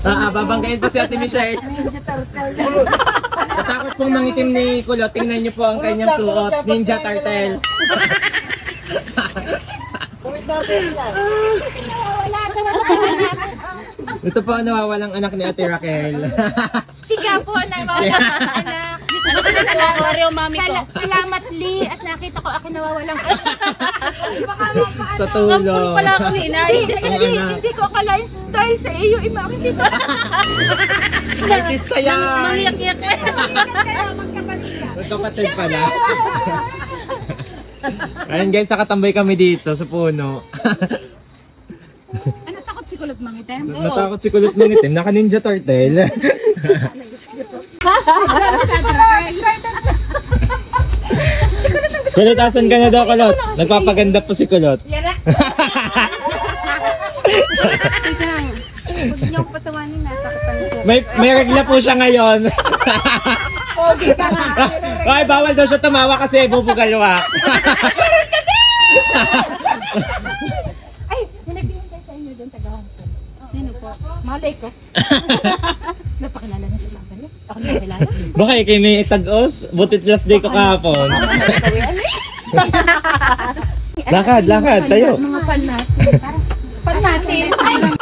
Babanggain po si Ate Michelle. Sa takot pong mangitim ni Kulot, tingnan niyo po ang kanyang suot. Ninja Turtle. Ito po ang nawawalang anak ni Ate Raquel. Siga po, nawawalang anak. Salamat, Lee. At nakita ko ako nawawalang anak. Sa tulong. Pala ako ni Inay. Hindi ko akalain style sa iyo. Makikita ko. Artista yan. Mangiyak-iyak. Magkapatid pala. Ayun guys, nakatambay kami dito sa puno. Natakot si Kulot mangitim? Natakot si Kulot mangitim. Naka-ninja turtle. Kulot, asan ka na daw, Kulot? Nagpapaganda po si Kulot. Yan na. Huwag niyo akong patawanin na. May regla po siya ngayon. Ay, bawal daw siya tumawa kasi bubugalwa. Ay, nanabihan tayo sa inyo doon, taga-Hong Kong. Sino po? Malay ko. Napakilala na siya lang. Ako na kilala. Baka ikay may itag-os? Butit last day ko kahapon. Lakad, tayo. Mga fan natin. Fan natin.